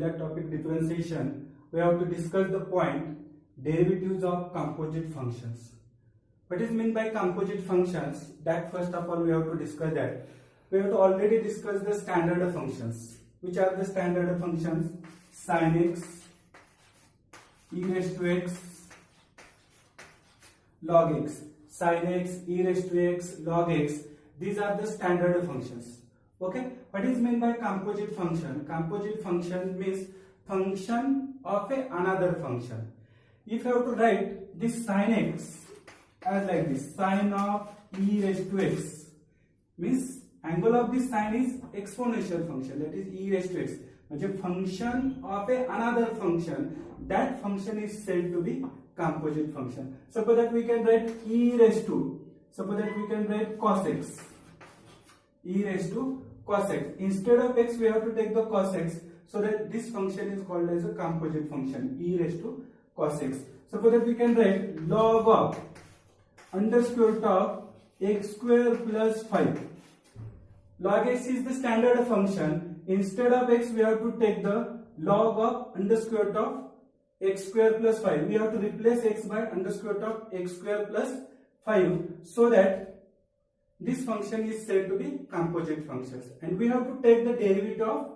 that topic differentiation, we have to discuss the point derivatives of composite functions. What is meant by composite functions? That first of all we have to discuss that. We have to already discuss the standard functions. Which are the standard functions? Sin x, e raised to x, log x. Sin x, e raised to x, log x. These are the standard functions. Okay. What is meant by composite function? Composite function means function of another function. If you have to write this sin x as like this, sin of e raised to x, means angle of this sine is exponential function, that is e raised to x. म्हणजे function of another function, that function is said to be composite function. Suppose that we can write e raised to, suppose that we can write cos x, e raised to cos x. Instead of x we have to take the cos x, so that this function is called as a composite function, e raised to cos x. Suppose that we can write log of under square root of x square plus 5. Log x is the standard function. Instead of x we have to take the log of under square root of x square plus 5. We have to replace x by under square root of x square plus 5, so that this function is said to be composite functions. And we have to take the derivative of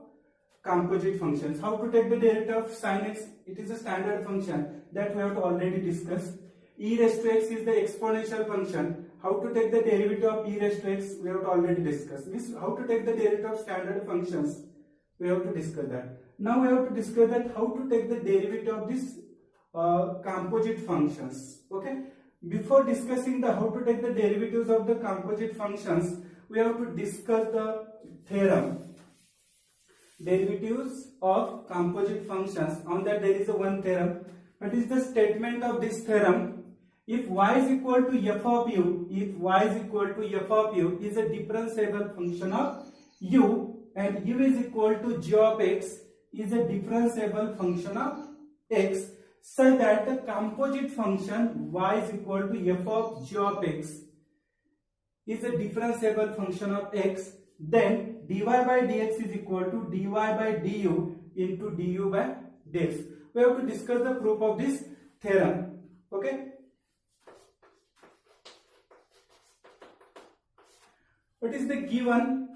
composite functions. How to take the derivative of sin x? It is a standard function that we have to already discuss. E raised to x is the exponential function. How to take the derivative of e raised to x? We have to already discuss. This how to take the derivative of standard functions? We have to discuss that. Now we have to discuss that how to take the derivative of this composite functions. Okay. Before discussing the how to take the derivatives of the composite functions, we have to discuss the theorem. Derivatives of composite functions. On that there is a one theorem. What is the statement of this theorem? If y is equal to f of u, if y is equal to f of u is a differentiable function of u, and u is equal to g of x is a differentiable function of x, such that the composite function y is equal to f of g of x is a differentiable function of x, then dy by dx is equal to dy by du into du by dx. We have to discuss the proof of this theorem. Okay. What is the given?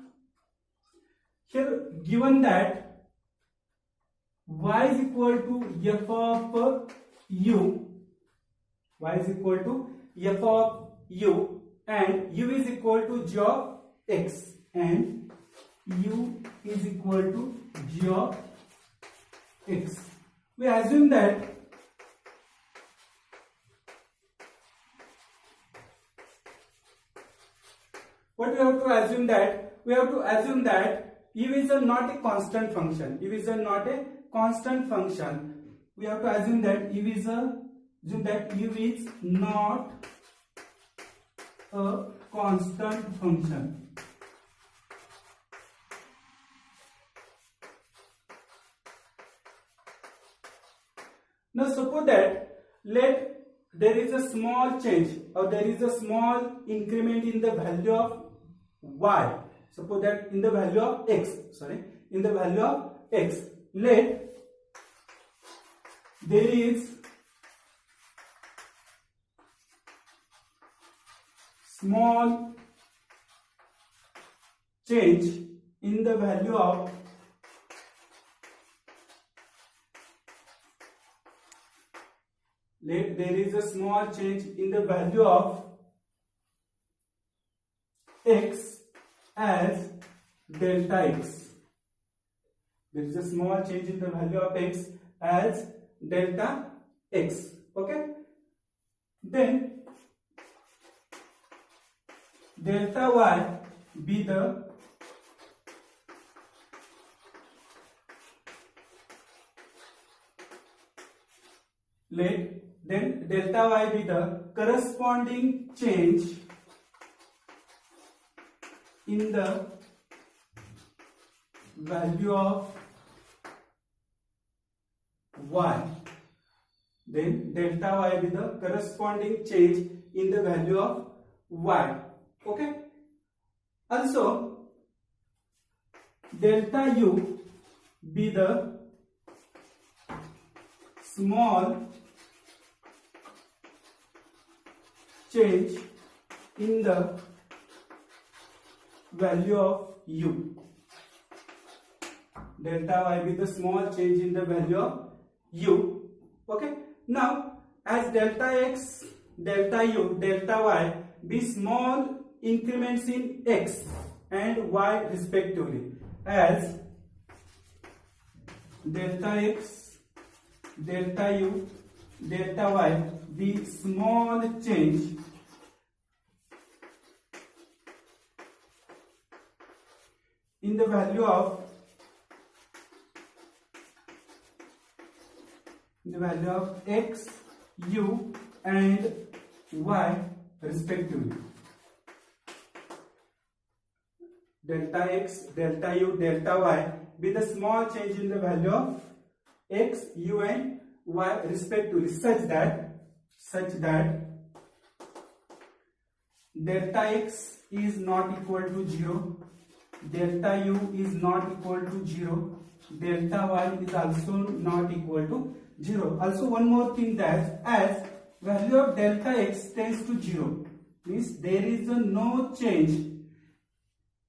Here given that y is equal to f of u, y is equal to f of u, and u is equal to g of x, and u is equal to g of x. We assume that what we have to assume that? We have to assume that u is not a constant function. U is not a constant function. We have to assume that u is not a constant function. Now suppose that there is a small change or there is a small increment in the value of y. Suppose that in the value of x, in the value of x, let there is small change in the value of there is a small change in the value of x as delta x. There is a small change in the value of x as delta x. Okay. Then delta y be the then delta y be the corresponding change in the value of y. Then delta y be the corresponding change in the value of y. Okay. Also delta u be the small change in the value of u. Delta y with a small change in the value of u. Okay. Now, as delta x, delta u, delta y be small increments in x and y respectively, as delta x, delta u, delta y be small change in the value of x, u and y respectively. Delta x, delta u, delta y with a small change in the value of x, u and y respectively, such that delta x is not equal to 0, delta u is not equal to 0, delta y is also not equal to 0. Also, one more thing, that as value of delta x tends to 0, means there is no change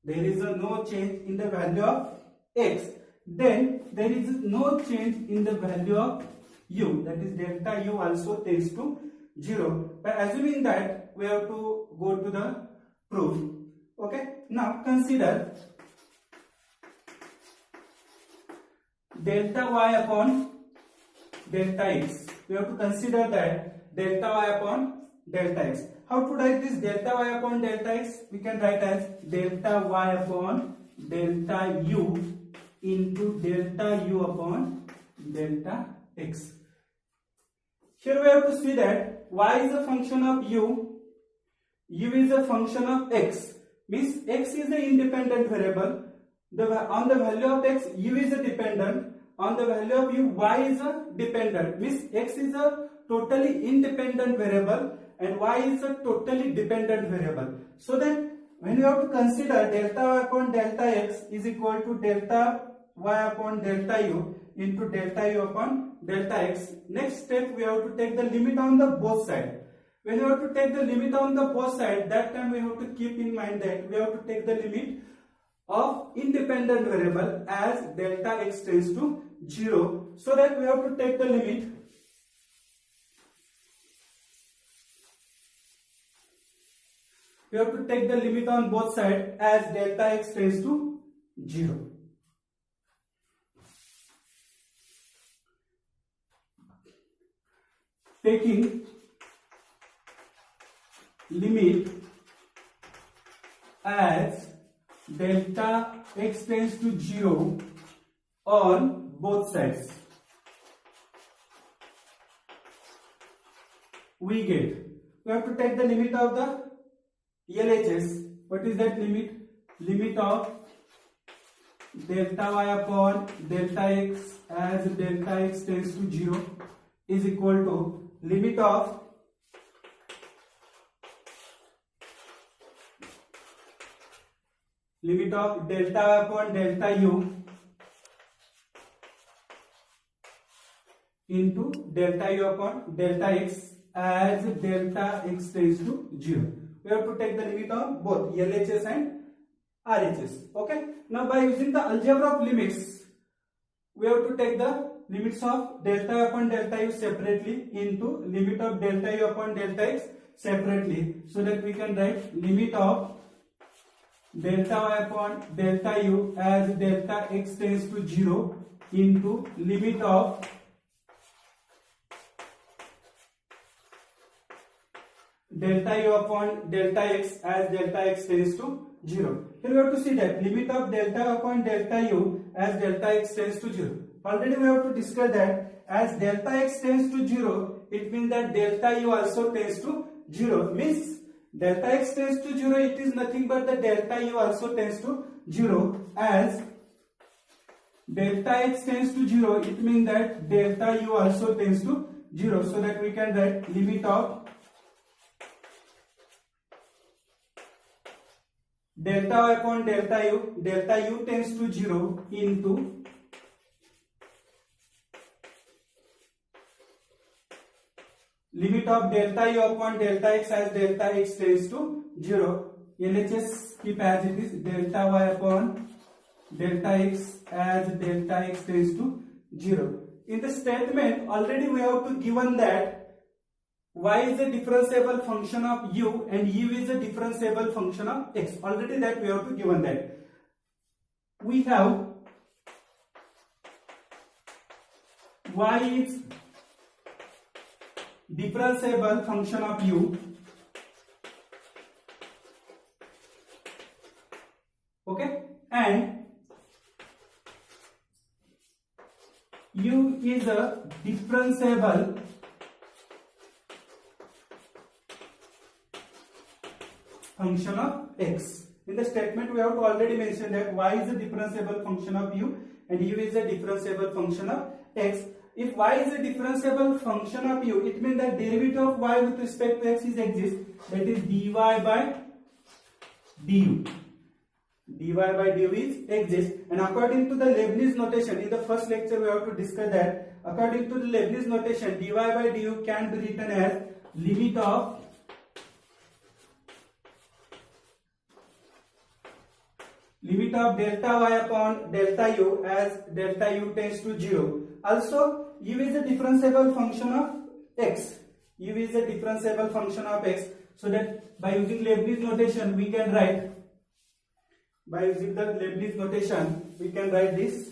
in the value of x, then there is no change in the value of u, that is delta u also tends to 0. By assuming that, we have to go to the proof. Okay. Now consider delta y upon delta x. We have to consider that delta y upon delta x. How to write this delta y upon delta x? We can write as delta y upon delta u into delta u upon delta x. Here we have to see that y is a function of u is a function of x, means x is the independent variable. On the value of x, u is a dependent. On the value of u, y is a dependent. Means x is a totally independent variable and y is a totally dependent variable. So that when you have to consider delta y upon delta x is equal to delta y upon delta u into delta u upon delta x. Next step, we have to take the limit on the both sides. When you have to take the limit on the both sides, that time we have to keep in mind that we have to take the limit of independent variable as delta x tends to 0, so that we have to take the limit on both sides as delta x tends to 0. Taking limit as delta x tends to 0 on both sides, we have to take the limit of the LHS. What is that limit? Limit of delta y upon delta x as delta x tends to 0 is equal to limit of delta y upon delta u into delta u upon delta x as delta x tends to 0. We have to take the limit of both LHS and RHS. Okay. Now by using the algebra of limits, we have to take the limits of delta y upon delta u separately into limit of delta u upon delta x separately, so that we can write limit of delta y upon delta u as delta x tends to 0 into limit of delta u upon delta x as delta x tends to 0. Here we have to see that limit of delta upon delta u as delta x tends to 0. Already we have to discuss that as delta x tends to 0, it means that delta u also tends to 0. Means delta x tends to 0, it is nothing but the delta u also tends to 0. As delta x tends to 0, it means that delta u also tends to 0. So that we can write limit of delta y upon delta u tends to 0 into limit of delta u upon delta x as delta x tends to 0. LHS keep as it is, delta y upon delta x as delta x tends to 0. In the statement already we have to given that y is a differentiable function of u and u is a differentiable function of x. Already that we have to given that. We have y is differentiable function of u, okay, and u is a differentiable function of x. In the statement we have to already mention that y is a differentiable function of u and u is a differentiable function of x. If y is a differentiable function of u, it means that derivative of y with respect to x is exists, that is dy by du. Dy by du is exists, and according to the Leibniz notation, in the first lecture we have to discuss that according to the Leibniz notation, dy by du can be written as limit of delta y upon delta u as delta u tends to 0. Also, u is a differentiable function of x. U is a differentiable function of x. So that by using Leibniz notation, we can write. By using the Leibniz notation, we can write this.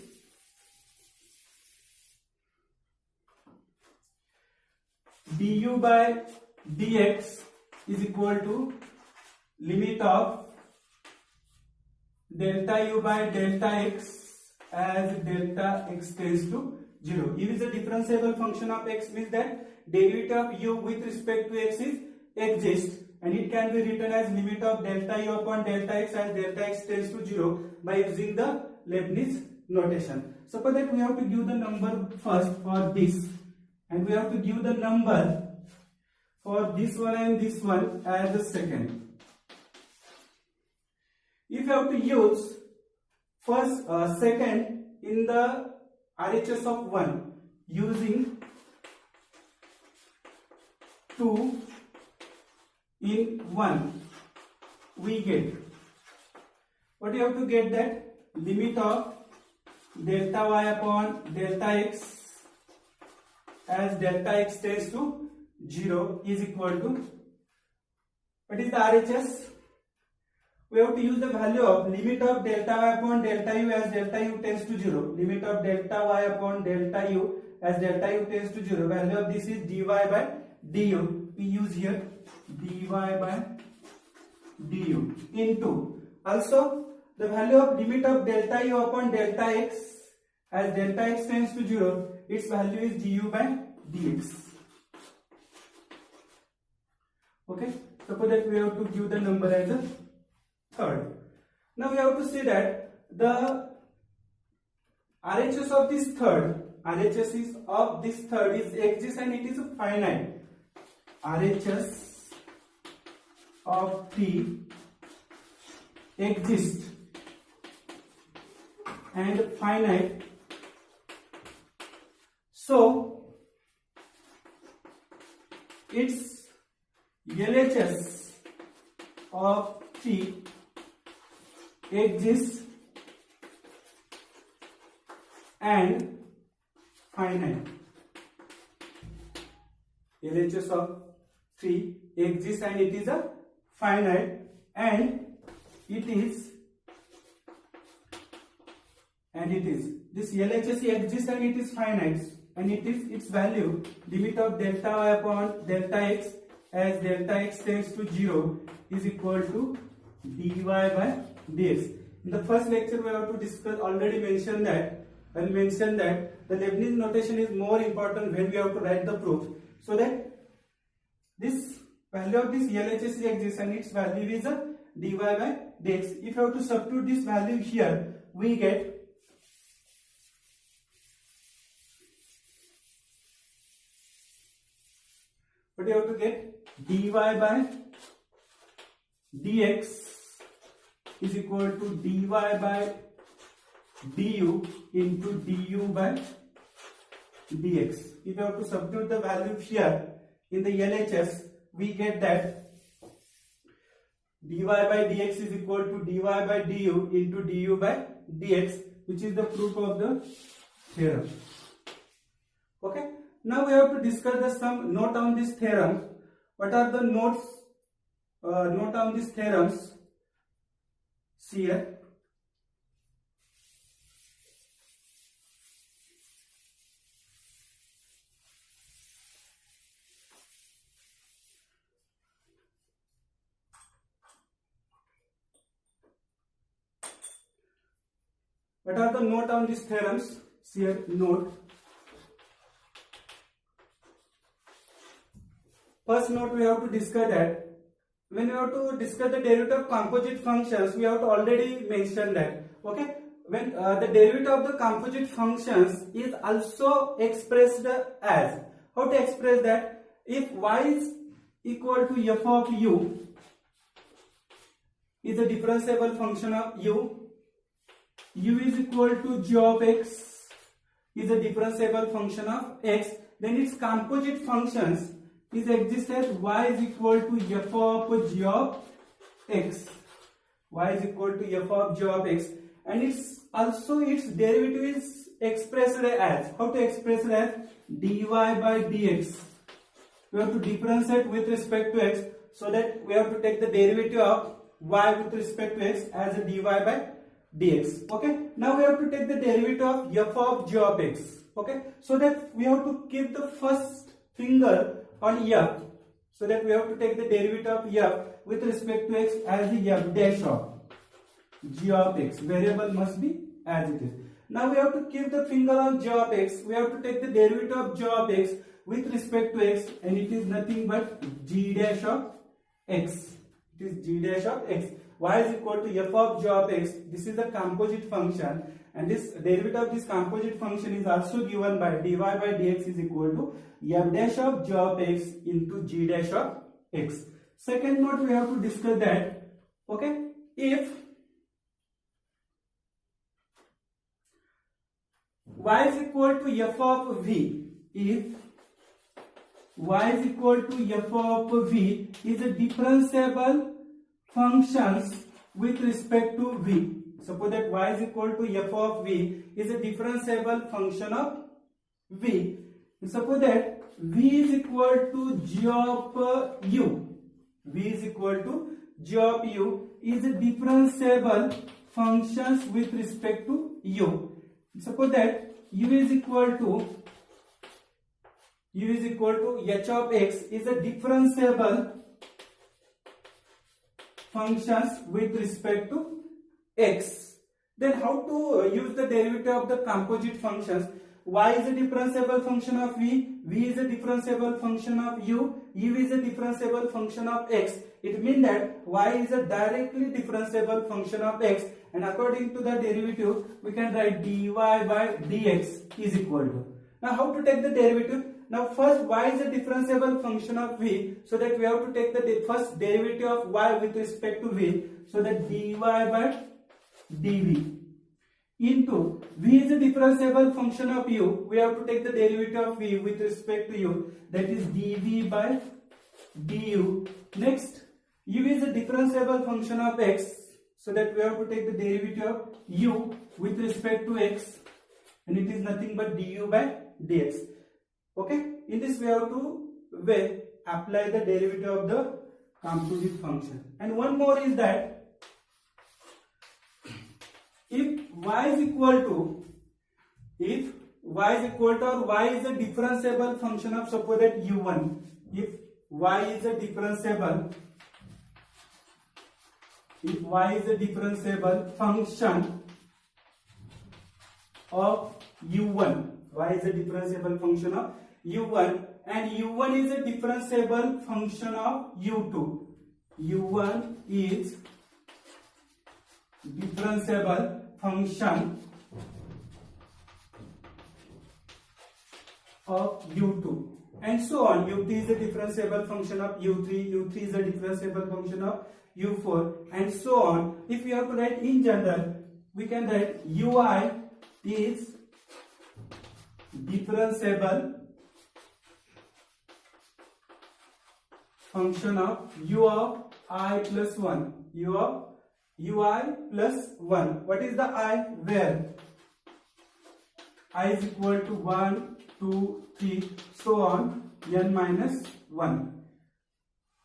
Du by dx is equal to limit of delta u by delta x as delta x tends to 0. U is a differentiable function of x, means that derivative of u with respect to x is exists, and it can be written as limit of delta u upon delta x as delta x tends to 0 by using the Leibniz notation. Suppose that we have to give the number first for this, and we have to give the number for this one and this one as the second. If you have to use first second in the RHS of 1 using 2 in 1, we get what you have to get, that limit of delta y upon delta x as delta x tends to 0 is equal to, what is the RHS? We have to use the value of limit of delta y upon delta u as delta u tends to 0. Limit of delta y upon delta u as delta u tends to 0. Value of this is dy by du. We use here dy by du into, also the value of limit of delta u upon delta x as delta x tends to 0. Its value is du by dx. Okay. Suppose that we have to give the number as a third. Now we have to see that the RHS of this third, is exists and it is finite. RHS of 3 exists and finite. So its LHS of 3 exists and finite. LHS of 3 exists and it is a finite, and it is this LHS exists and it is finite, and it is its value limit of delta y upon delta x as delta x tends to 0 is equal to dy by dx. In the first lecture we have to discuss, already mentioned that the Leibniz notation is more important when we have to write the proof, so that this value of this LHS exists and its value is a dy by dx. If you have to substitute this value here, we get what you have to get, dy by dx is equal to dy by du into du by dx. If you have to substitute the value here, in the LHS, we get that dy by dx is equal to dy by du into du by dx, which is the proof of the theorem. Okay. Now we have to discuss the some note on this theorem. What are the notes? Note on these theorems. See here. What are the note on these theorems? See here, note. First note we have to discuss that when we have to discuss the derivative of composite functions, we have to already mention that. Okay, when the derivative of the composite functions is also expressed as, how to express that? If y is equal to f of u is a differentiable function of u is equal to g of x is a differentiable function of x, then its composite functions is exist as y is equal to f of g of x. Y is equal to f of g of x, and it's also its derivative is expressed as, how to express it as dy by dx. We have to differentiate with respect to x, so that we have to take the derivative of y with respect to x as a dy by dx. Okay, now we have to take the derivative of f of g of x. Okay, so that we have to keep the first finger on f, so that we have to take the derivative of f with respect to x as the f dash of g of x. Variable must be as it is. Now we have to keep the finger on g of x. We have to take the derivative of g of x with respect to x, and it is nothing but g dash of x. It is g dash of x. Y is equal to f of g of x. This is the composite function, and this derivative of this composite function is also given by dy by dx is equal to f dash of g of x into g dash of x. Second note we have to discuss that, okay, if y is equal to f of v, if y is equal to f of v is a differentiable functions with respect to v. Suppose that y is equal to f of v is a differentiable function of v. Suppose that v is equal to g of u. V is equal to g of u is a differentiable functions with respect to u. Suppose that u is equal to h of x is a differentiable functions with respect to x. Then how to use the derivative of the composite functions? Y is a differentiable function of v, v is a differentiable function of u is a differentiable function of x. It means that y is a directly differentiable function of x, and according to the derivative we can write dy by dx is equal to. Now how to take the derivative? Now first y is a differentiable function of v, so that we have to take the first derivative of y with respect to v, so that dy by dv into v is a differentiable function of u, we have to take the derivative of v with respect to u, that is dv by du. Next, u is a differentiable function of x, so that we have to take the derivative of u with respect to x, and it is nothing but du by dx. Okay, in this we have to apply the derivative of the composite function. And one more is that if y is equal to or y is a differentiable function of, suppose that u1, if y is a differentiable function of u1, y is a differentiable function of u1, and u1 is a differentiable function of u2. u1 is differentiable function of u2, and so on. u3 is a differentiable function of u3, u3 is a differentiable function of u4, and so on. If we have to write in general, we can write ui is differentiable function of u of I plus 1. U of ui plus 1. What is the I? Where I is equal to 1, 2, 3, so on, n minus 1.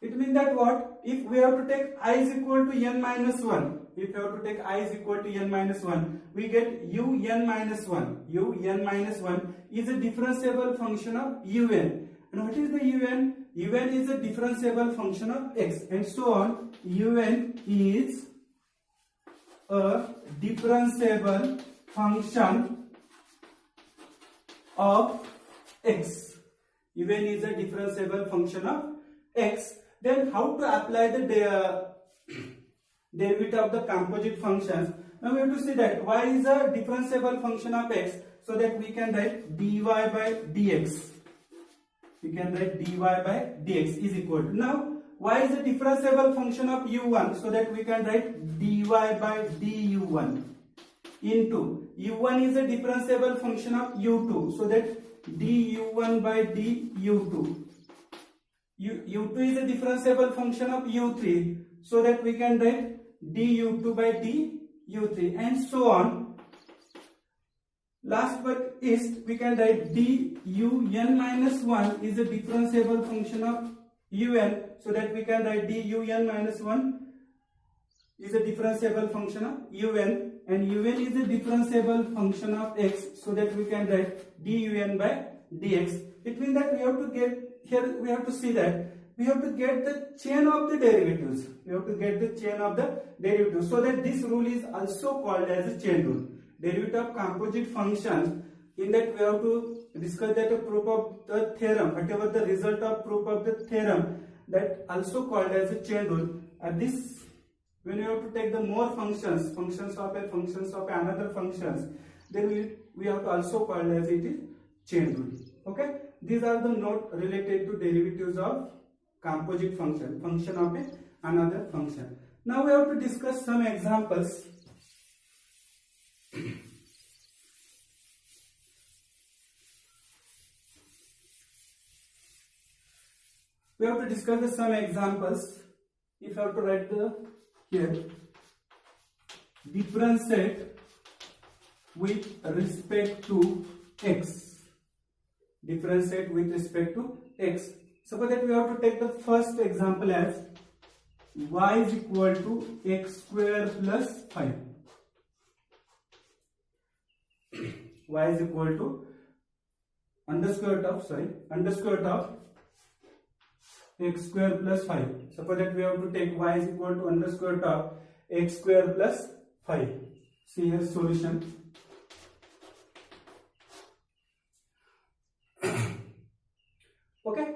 It means that what? If we have to take I is equal to n minus 1, if we have to take I is equal to n minus 1, we get u n minus 1. U n minus 1 is a differentiable function of un. And what is the un? Un is a differentiable function of x, and so on. Un is a differentiable function of x. Un is a differentiable function of x. Then how to apply the derivative of the composite functions? Now we have to see that y is a differentiable function of x, so that we can write dy by dx. We can write dy by dx is equal to, now y is a differentiable function of u1, so that we can write dy by du1 into u1 is a differentiable function of u2, so that du1 by du2. U2 is a differentiable function of u3, so that we can write du2 by du3, and so on. Last but least, we can write dun minus 1 is a differentiable function of un, so that we can write dun minus 1 is a differentiable function of un, and un is a differentiable function of x, so that we can write dun by dx. It means that we have to get, here we have to see that we have to get the chain of the derivatives. We have to get the chain of the derivatives, so that this rule is also called as a chain rule. Derivative of composite functions, in that we have to discuss that a proof of the theorem, whatever the result of proof of the theorem, that also called as a chain rule. And this, when you have to take the more functions, functions of a, functions of another functions, then we have to also call as it is chain rule. Okay, these are the note related to derivatives of composite function, function of another function. Now we have to discuss some examples. We have to discuss some examples. If I have to write the here, differentiate with respect to x. Differentiate with respect to x. Suppose that we have to take the first example as y is equal to x square plus 5. Y is equal to under square root of x square plus 5. Suppose that we have to take y is equal to under square root of x square plus 5. See here solution. Okay.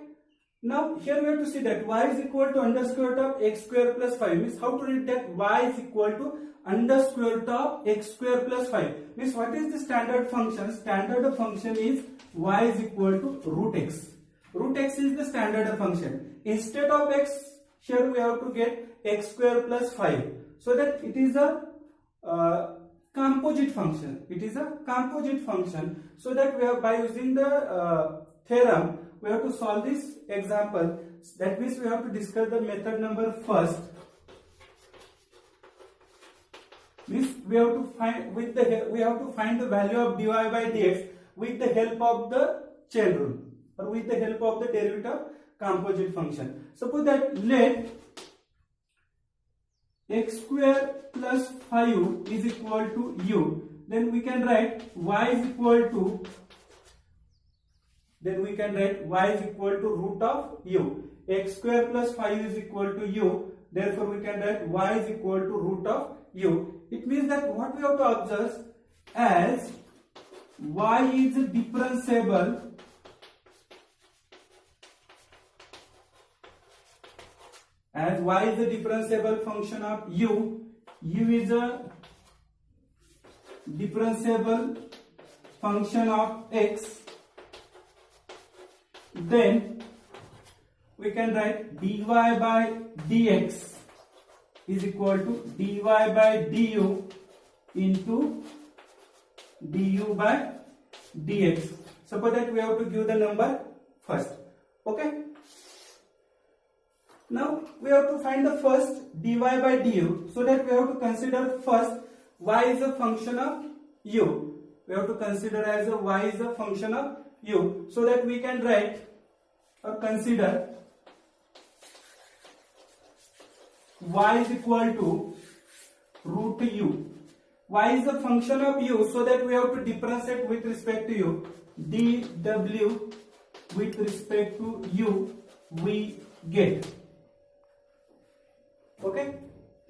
Now here we have to see that y is equal to under square root of x square plus 5. Means how to read that y is equal to under square root of x square plus 5. Means what is the standard function? Standard function is y is equal to root x. Root x is the standard function. Instead of x, here we have to get x square plus 5. So that it is a composite function. It is a composite function. So that we have, by using the theorem, we have to solve this example. That means we have to discuss the method number first. Means we have to find the value of dy by dx with the help of the chain rule, or with the help of the derivative of composite function. Suppose that let x square plus 5 is equal to u, then we can write y is equal to, root of u. X square plus 5 is equal to u, therefore we can write y is equal to root of u. It means that what we have to observe, as y is differentiable function of u is a differentiable function of x, then we can write dy by dx is equal to dy by du into du by dx. Suppose that we have to give the number first. Okay. Now we have to find the first dy by du, so that we have to consider first y is a function of u. We have to consider as a y is a function of u, so that we can write or consider y is equal to root u. Y is a function of u, so that we have to differentiate with respect to u. dw with respect to u we get. Okay,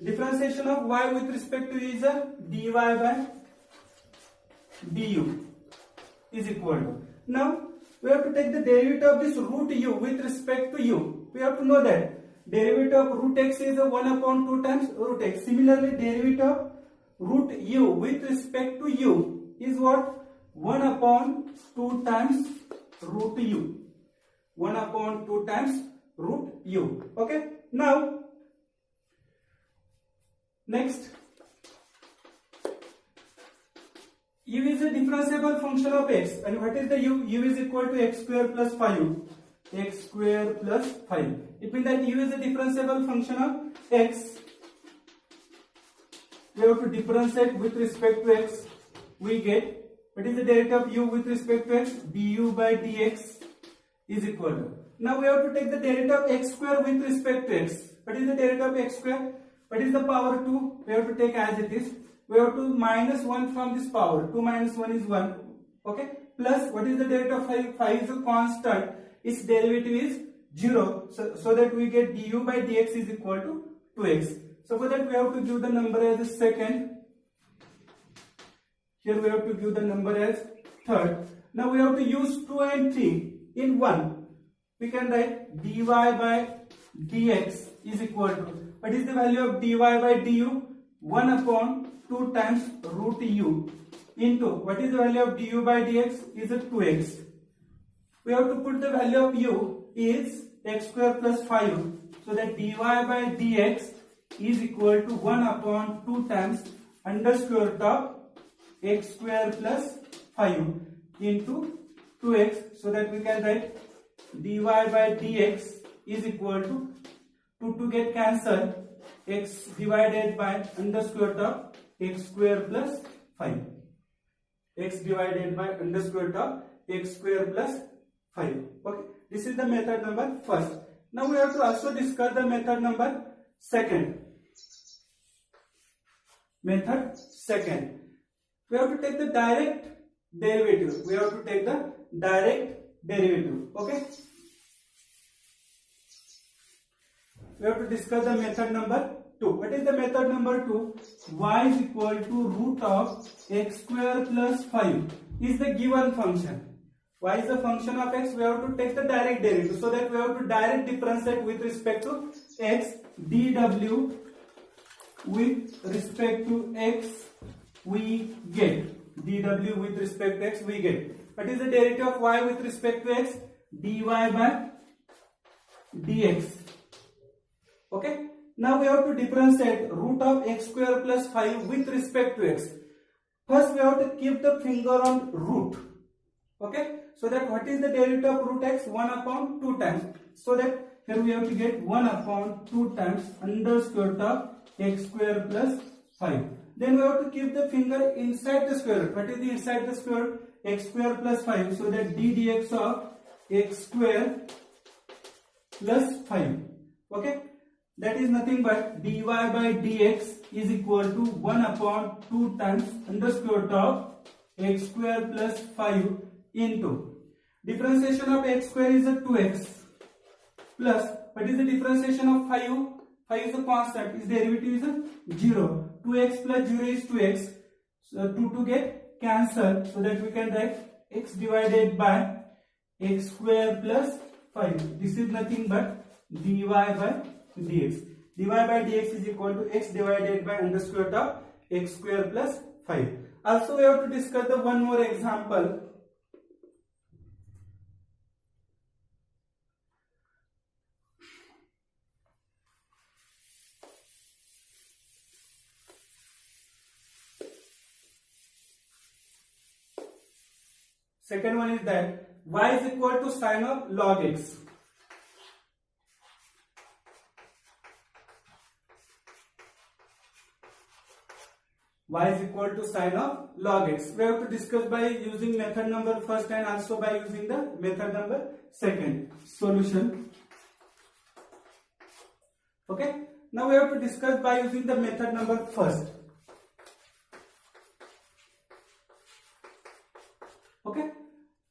differentiation of y with respect to u is a dy by du is equal to. Now we have to take the derivative of this root u with respect to u. We have to know that derivative of root x is a 1 upon 2 times root x. Similarly, derivative of root u with respect to u is what? 1 upon 2 times root u. 1 upon 2 times root u. Okay. Now, next, u is a differentiable function of x, and what is the u? U is equal to x square plus 5. X square plus 5. It means that u is a differentiable function of x. We have to differentiate with respect to x. We get, what is the derivative of u with respect to x? Du by dx is equal to. Now we have to take the derivative of x square with respect to x. What is the derivative of x square? What is the power 2? We have to take as it is. We have to minus 1 from this power. 2 minus 1 is 1. Okay. Plus, what is the derivative of 5? 5 is a constant. Its derivative is 0. So that we get du by dx is equal to 2x. So for that we have to give the number as a second. Here we have to give the number as third. Now we have to use 2 and 3 in 1. We can write dy by dx is equal to, what is the value of dy by du? 1 upon 2 times root u into, what is the value of du by dx? Is a 2x. We have to put the value of u is x square plus 5. So that dy by dx is equal to 1 upon 2 times under square root of x square plus 5 into 2x. So that we can write dy by dx is equal to 2 get cancelled, x divided by under square root of x square plus 5. X divided by under square root of x square plus 5. Okay, this is the method number first. Now we have to also discuss the method number second. Method second. We have to take the direct derivative. We have to take the direct derivative. Okay. We have to discuss the method number 2. What is the method number 2? Y is equal to root of x square plus 5 is the given function. Y is a function of x. We have to take the direct derivative, so that we have to direct differentiate with respect to x. dw with respect to x we get. dw with respect to x we get. What is the derivative of y with respect to x? dy by dx. Okay. Now we have to differentiate root of x square plus 5 with respect to x. First we have to keep the finger on root. Okay. So that what is the derivative of root x? 1 upon 2 times. So that here we have to get 1 upon 2 times under square root of x square plus 5. Then we have to keep the finger inside the square root. What is the inside the square root? X square plus 5. So that d dx of x square plus 5. Okay. That is nothing but dy by dx is equal to 1 upon 2 times under square root of x square plus 5 into differentiation of x square is a 2x plus, what is the differentiation of 5? 5 is a constant, its derivative is a 0. 2x plus 0 is 2x. So 2 to get cancelled, so that we can write x divided by x square plus 5. This is nothing but dy by dx. dy by dx is equal to x divided by under square root of x square plus 5. Also we have to discuss the one more example. Second one is that y is equal to sine of log x. y is equal to sine of log x. We have to discuss by using method number first and also by using the method number second. Solution. Okay. Now we have to discuss by using the method number first. Okay.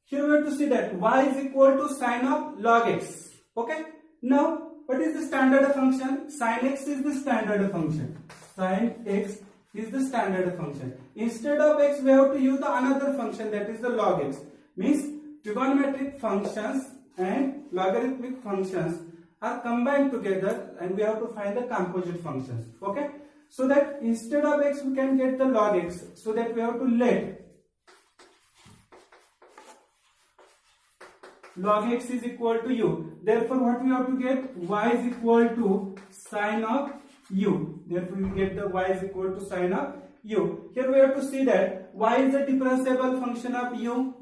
Here we have to see that y is equal to sine of log x. Okay. Now what is the standard function? Sine x is the standard function. Sine x is the standard function. Instead of x, we have to use the another function, that is the log x. Means trigonometric functions and logarithmic functions are combined together and we have to find the composite functions. Okay. So that instead of x, we can get the log x. So that we have to let log x is equal to u. Therefore, what we have to get? Y is equal to sine of u. Therefore, we get the y is equal to sine of u. Here we have to see that y is a differentiable function of u.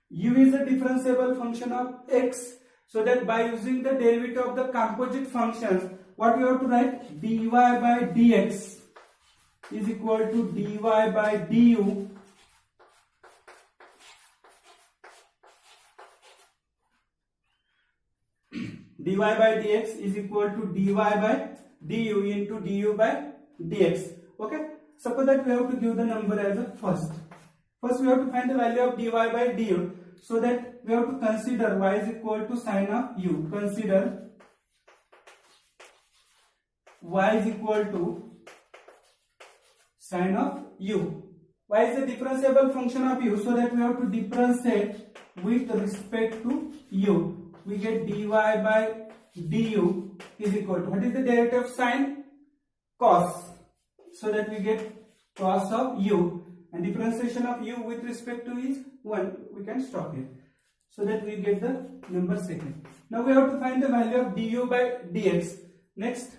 U is a differentiable function of x. So that by using the derivative of the composite functions, what we have to write? Dy by dx is equal to dy by du dy by dx is equal to dy by du into du by dx. Okay. Suppose that we have to give the number as a first. First we have to find the value of dy by du. So that we have to consider y is equal to sine of u. Consider y is equal to sine of u. Y is a differentiable function of u. So that we have to differentiate with respect to u. We get dy by du is equal to, what is the derivative of sine? Cos. So that we get cos of u, and differentiation of u with respect to is 1. We can stop here. So that we get the number second. Now we have to find the value of du by dx. Next,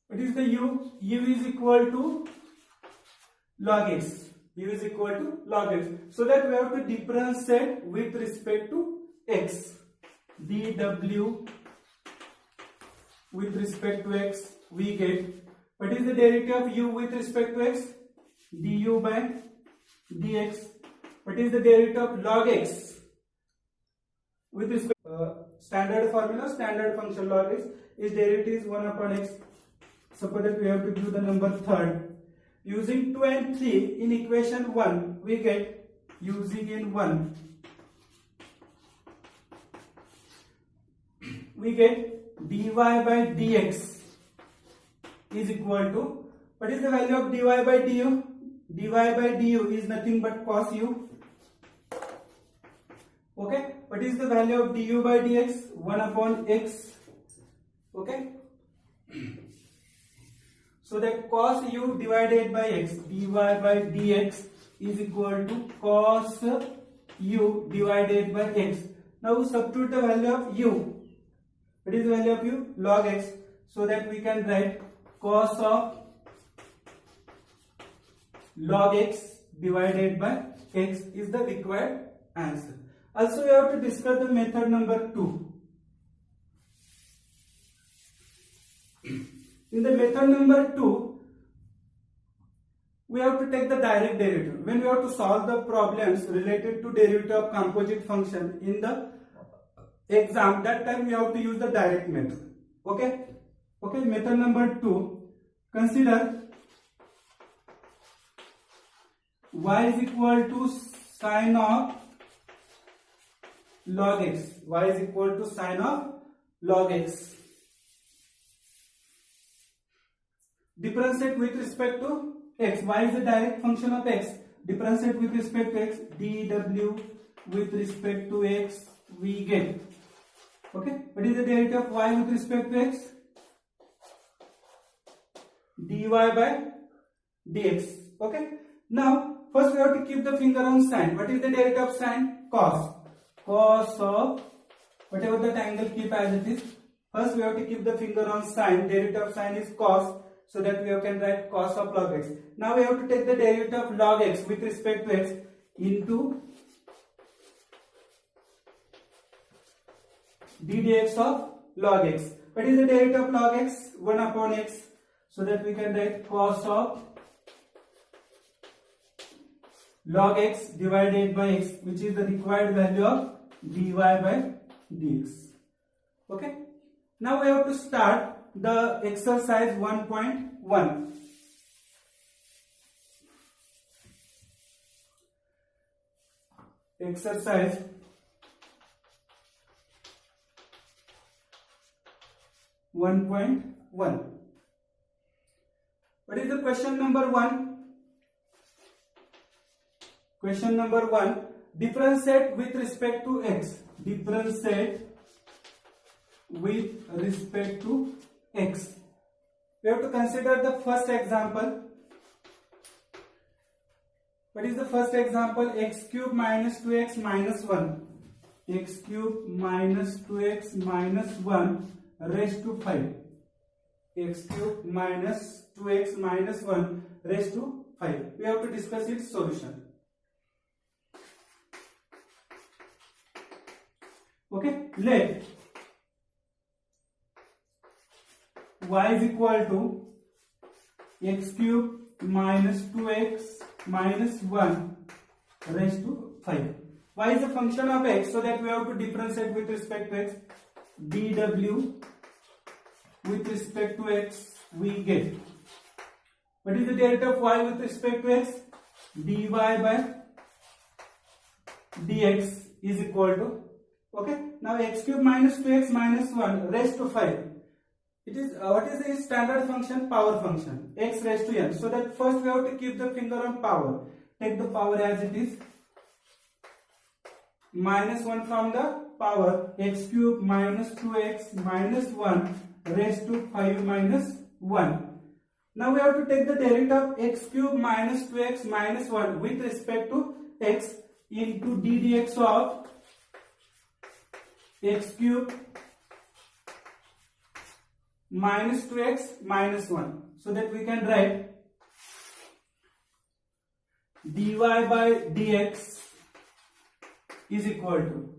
what is the u? U is equal to log x. U is equal to log x. So that we have to differentiate with respect to x. dw with respect to x, we get, what is the derivative of u with respect to x? Du by dx. What is the derivative of log x with respect standard formula, standard function log x is derivative is 1 upon x. Suppose that we have to give the number third. Using 2 and 3 in equation 1, we get, using in 1, we get dy by dx is equal to, what is the value of dy by du? Dy by du is nothing but cos u. Okay. What is the value of du by dx? 1 upon x. Okay. So that cos u divided by x, dy by dx is equal to cos u divided by x. Now substitute the value of u. What is the value of u? Log x. So that we can write cos of log x divided by x is the required answer. Also we have to discuss the method number 2. In the method number 2, we have to take the direct derivative. When we have to solve the problems related to derivative of composite function in the exam, that time we have to use the direct method. Okay. Okay. Method number 2. Consider y is equal to sine of log x. Y is equal to sine of log x. Differentiate with respect to x. Y is a direct function of x. Differentiate with respect to x. dw with respect to x, we get. Okay. What is the derivative of y with respect to x? dy by dx. Okay. Now, first we have to keep the finger on sine. What is the derivative of sine? Cos. Cos of whatever that angle, keep as it is. First we have to keep the finger on sine. Derivative of sine is cos. So that we can write cos of log x. Now we have to take the derivative of log x with respect to x into d dx of log x. What is the derivative of log x? 1 upon x. So that we can write cos of log x divided by x, which is the required value of dy by dx. Okay. Now we have to start the exercise 1.1. Exercise 1.1. What is the question number 1? Question number 1. Differentiate with respect to x. Differentiate with respect to x. We have to consider the first example. What is the first example? X cube minus 2x minus 1. X cube minus 2x minus 1 raised to 5. X cube minus 2x minus 1 raised to 5. We have to discuss its solution. Okay, let y is equal to x cube minus 2x minus 1 raised to 5. Y is a function of x, so that we have to differentiate with respect to x. dw with respect to x we get. What is the derivative of y with respect to x? dy by dx is equal to, okay. Now x cube minus 2x minus 1 raised to 5. It is what is the standard function? Power function, x raised to n. So that first we have to keep the finger on power. Take the power as it is. Minus 1 from the power, x cube minus 2x minus 1 raised to 5 minus 1. Now we have to take the derivative of x cube minus 2x minus 1 with respect to x into d dx of x cube minus 2x minus 1. So that we can write dy by dx is equal to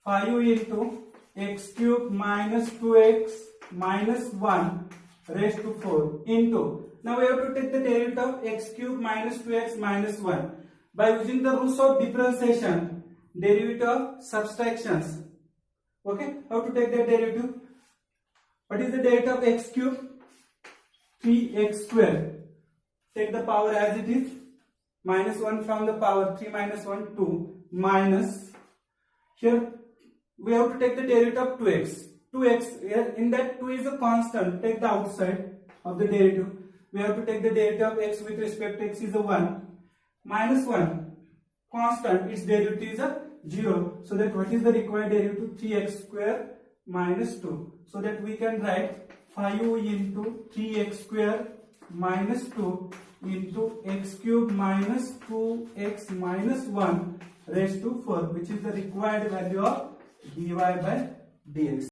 5 into x cube minus 2x minus 1 raised to 4 into, now we have to take the derivative of x cube minus 2x minus 1 by using the rules of differentiation, derivative of subtractions. Okay, how to take that derivative? What is the derivative of x cube? 3x square. Take the power as it is. Minus 1 from the power, 3 minus 1, 2, minus, here we have to take the derivative of 2x. 2x, here in that 2 is a constant, take the outside of the derivative. We have to take the derivative of x with respect to x is a 1. Minus 1, constant, its derivative is a 0. So that what is the required derivative? 3x square minus 2. So that we can write 5 into 3x square minus 2 into x cube minus 2x minus 1 raised to 4, which is the required value of dy by dx.